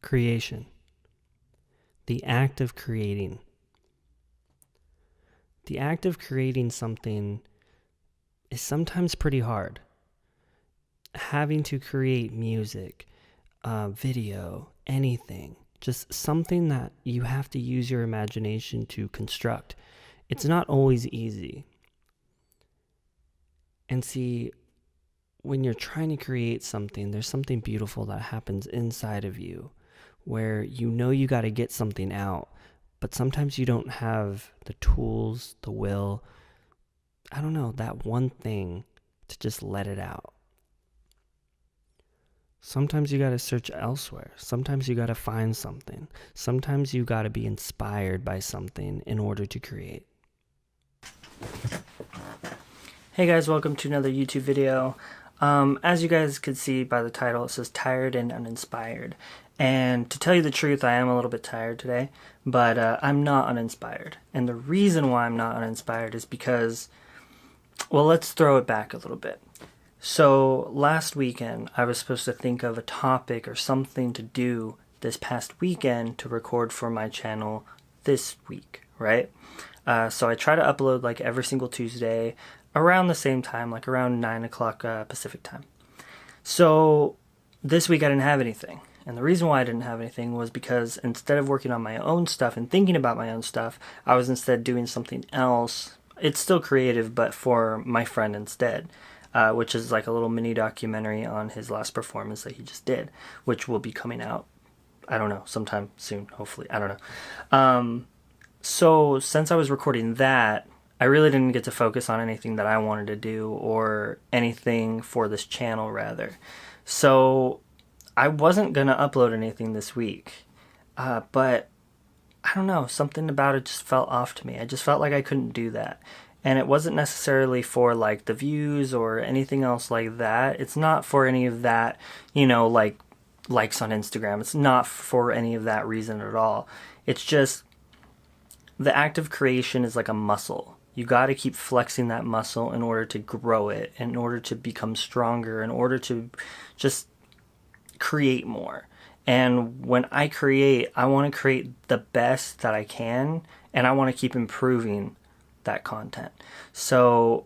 Creation. The act of creating. The act of creating something is sometimes pretty hard. Having to create music, video, anything, just something that you have to use your imagination to construct. It's not always easy. And see, when you're trying to create something, there's something beautiful that happens inside of you where you know you got to get something out, but sometimes you don't have the tools, the will, I don't know, that one thing to just let it out. Sometimes you got to search elsewhere. Sometimes you got to find something. Sometimes you got to be inspired by something in order to create. Hey guys, welcome to another YouTube video. As you guys could see by the title, it says Tired and Uninspired. And to tell you the truth, I am a little bit tired today, but I'm not uninspired. And the reason why I'm not uninspired is because, well, let's throw it back a little bit. So last weekend, I was supposed to think of a topic or something to do this past weekend to record for my channel this week, right? So I try to upload like every single Tuesday around the same time, like around 9 o'clock Pacific time. So this week I didn't have anything. And the reason why I didn't have anything was because instead of working on my own stuff and thinking about my own stuff, I was instead doing something else. It's still creative, but for my friend instead, which is like a little mini documentary on his last performance that he just did, which will be coming out, I don't know, sometime soon, hopefully. I don't know. So since I was recording that, I really didn't get to focus on anything that I wanted to do or anything for this channel, rather. So I wasn't going to upload anything this week, but I don't know, something about it just felt off to me. I just felt like I couldn't do that. And it wasn't necessarily for like the views or anything else like that. It's not for any of that, you know, like likes on Instagram. It's not for any of that reason at all. It's just the act of creation is like a muscle. You got to keep flexing that muscle in order to grow it, in order to become stronger, in order to just create more. And when I create, I want to create the best that I can, and I want to keep improving that content. So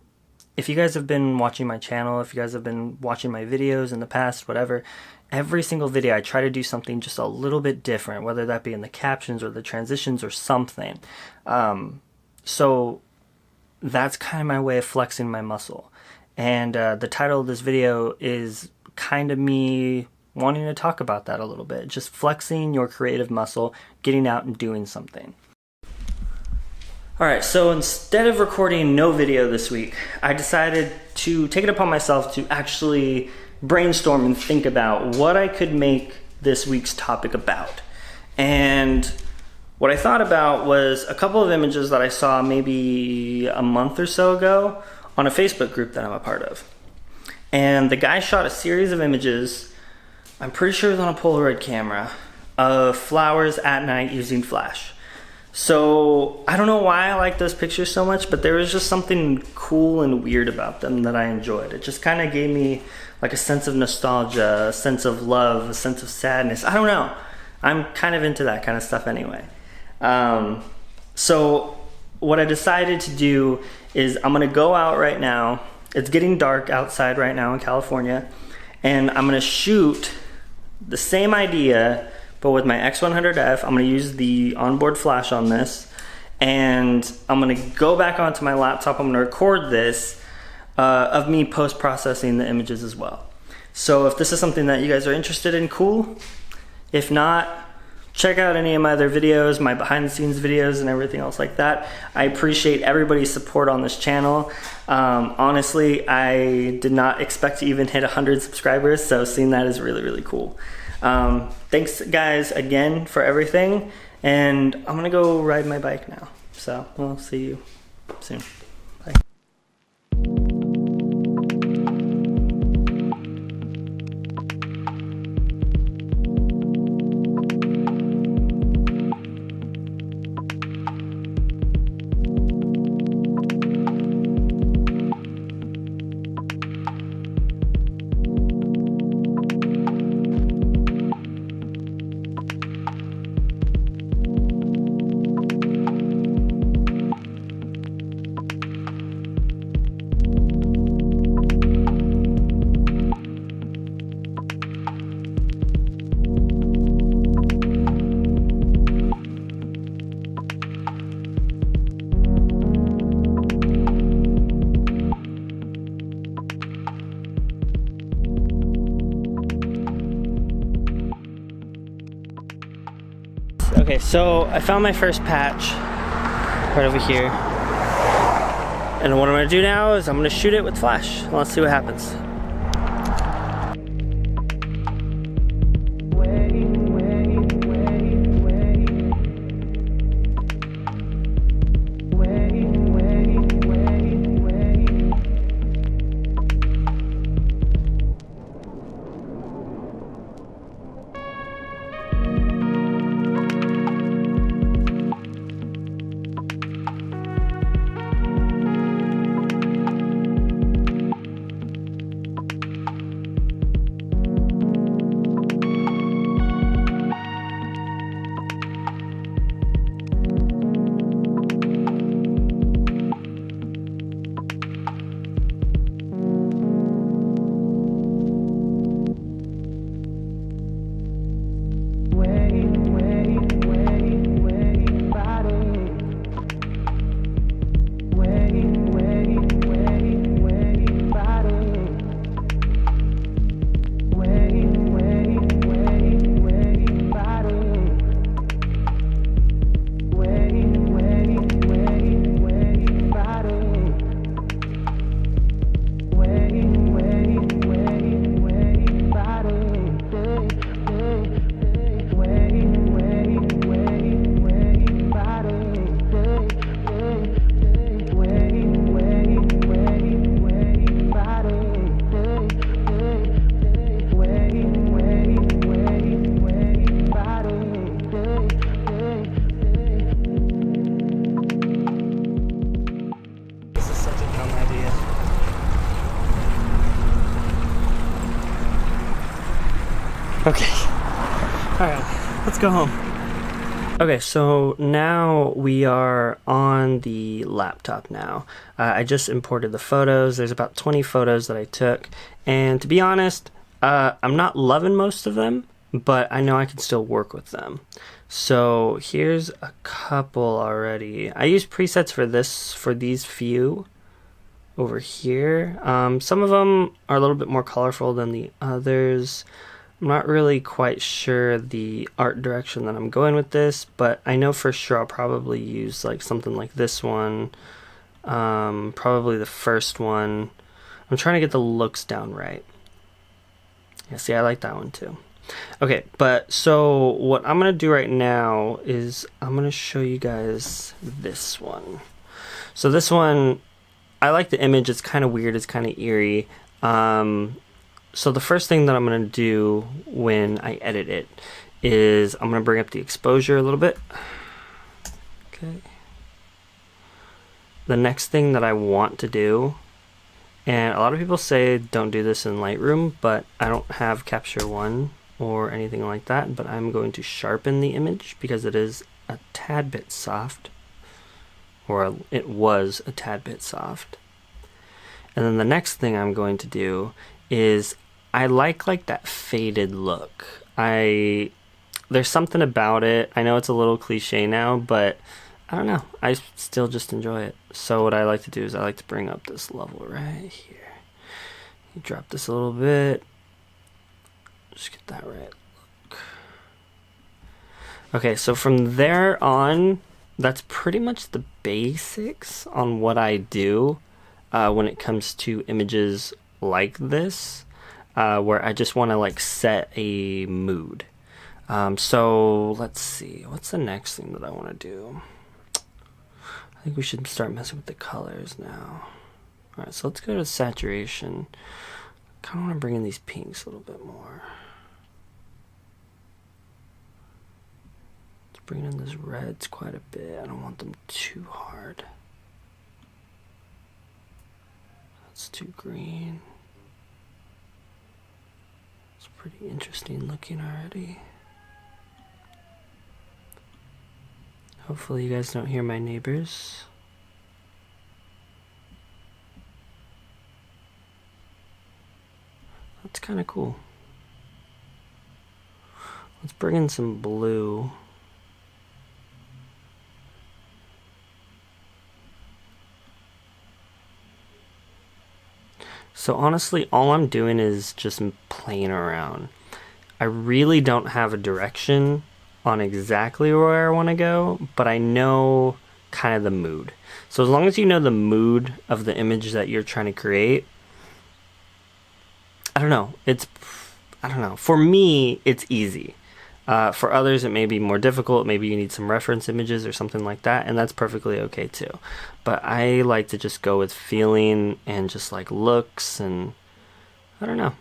if you guys have been watching my channel, if you guys have been watching my videos in the past, whatever, every single video I try to do something just a little bit different, whether that be in the captions or the transitions or something. So that's kind of my way of flexing my muscle. And the title of this video is kind of me wanting to talk about that a little bit. Just flexing your creative muscle, getting out and doing something. Alright, so instead of recording no video this week, I decided to take it upon myself to actually brainstorm and think about what I could make this week's topic about. And what I thought about was a couple of images that I saw maybe a month or so ago on a Facebook group that I'm a part of. And the guy shot a series of images, I'm pretty sure it was on a Polaroid camera, of flowers at night using flash. So I don't know why I like those pictures so much, but there was just something cool and weird about them that I enjoyed. It just kind of gave me like a sense of nostalgia, a sense of love, a sense of sadness. I don't know. I'm kind of into that kind of stuff anyway. So what I decided to do is I'm going to go out right now. It's getting dark outside right now in California, and I'm going to shoot the same idea but with my x100f. I'm going to use the onboard flash on this, and I'm going to go back onto my laptop. I'm going to record this of me post-processing the images as well. So if this is something that you guys are interested in, cool. If not, check out any of my other videos, my behind-the-scenes videos and everything else like that. I appreciate everybody's support on this channel. Honestly, I did not expect to even hit 100 subscribers, so seeing that is really, really cool. Thanks guys again for everything, and I'm gonna go ride my bike now. So we'll see you soon. Bye. Okay, so I found my first patch right over here. And what I'm gonna do now is I'm gonna shoot it with flash. Let's see what happens. Okay, alright, let's go home. Okay, so now we are on the laptop now. I just imported the photos. There's about 20 photos that I took, and to be honest, I'm not loving most of them, but I know I can still work with them. So here's a couple already. I use presets for these few over here. Some of them are a little bit more colorful than the others. I'm not really quite sure the art direction that I'm going with this, but I know for sure I'll probably use like something like this one, probably the first one. I'm trying to get the looks down right. Yeah, see, I like that one too. Okay, but so what I'm gonna do right now is I'm gonna show you guys this one. So this one, I like the image. It's kind of weird, it's kind of eerie. So the first thing that I'm going to do when I edit it is I'm going to bring up the exposure a little bit. Okay. The next thing that I want to do, and a lot of people say don't do this in Lightroom, but I don't have Capture One or anything like that, but I'm going to sharpen the image because it is a tad bit soft, or it was a tad bit soft. And then the next thing I'm going to do is I like that faded look. There's something about it. I know it's a little cliche now, but I don't know. I still just enjoy it. So what I like to do is I like to bring up this level right here. You drop this a little bit. Just get that right look. Okay, so from there on, that's pretty much the basics on what I do when it comes to images like this. Where I just want to like set a mood. So let's see, what's the next thing that I want to do? I think we should start messing with the colors now. Alright, so let's go to saturation. I kind of want to bring in these pinks a little bit more. Let's bring in those reds quite a bit. I don't want them too hard. That's too green. Pretty interesting looking already. Hopefully you guys don't hear my neighbors. That's kind of cool. Let's bring in some blue. So honestly, all I'm doing is just playing around. I really don't have a direction on exactly where I want to go, but I know kind of the mood. So as long as you know the mood of the image that you're trying to create, I don't know. For me, it's easy. For others, it may be more difficult. Maybe you need some reference images or something like that, and that's perfectly okay too. But I like to just go with feeling and just like looks, and I don't know.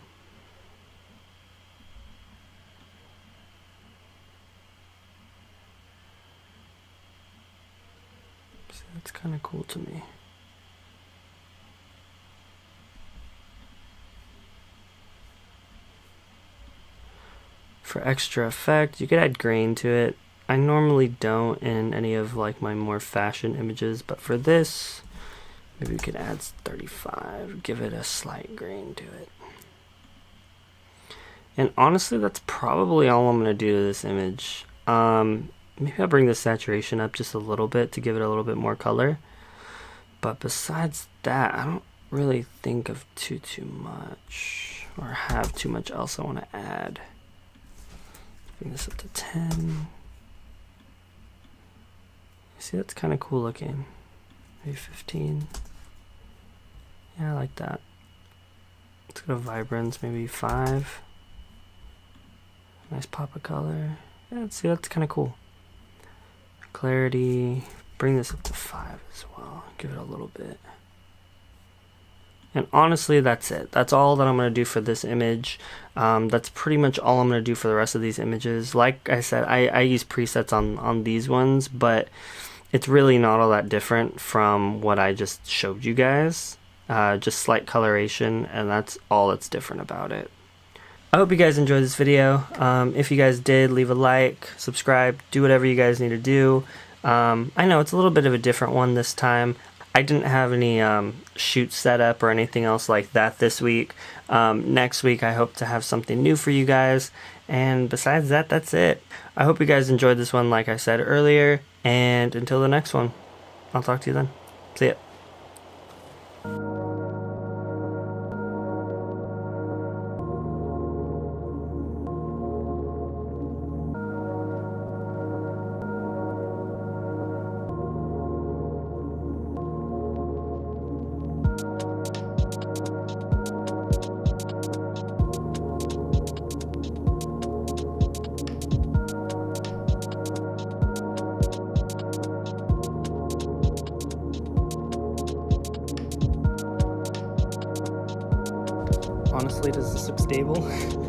So that's kind of cool to me. For extra effect, you could add grain to it. I normally don't in any of like my more fashion images, but for this, maybe we could add 35, give it a slight grain to it. And honestly, that's probably all I'm going to do to this image. Maybe I'll bring the saturation up just a little bit to give it a little bit more color. But besides that, I don't really think of too much or have too much else I want to add. Bring this up to 10. See, that's kind of cool looking. Maybe 15. Yeah, I like that. Let's go to vibrance, maybe 5. Nice pop of color. Yeah, see, that's kind of cool. Clarity, bring this up to 5 as well. Give it a little bit. And honestly, that's it. That's all that I'm going to do for this image. That's pretty much all I'm going to do for the rest of these images. Like I said, I use presets on these ones, but it's really not all that different from what I just showed you guys. Just slight coloration, and that's all that's different about it. I hope you guys enjoyed this video. If you guys did, leave a like, subscribe, do whatever you guys need to do. I know it's a little bit of a different one this time. I didn't have any shoots set up or anything else like that this week. Next week I hope to have something new for you guys. And besides that, that's it. I hope you guys enjoyed this one like I said earlier. And until the next one, I'll talk to you then. See ya. Honestly, does this look stable?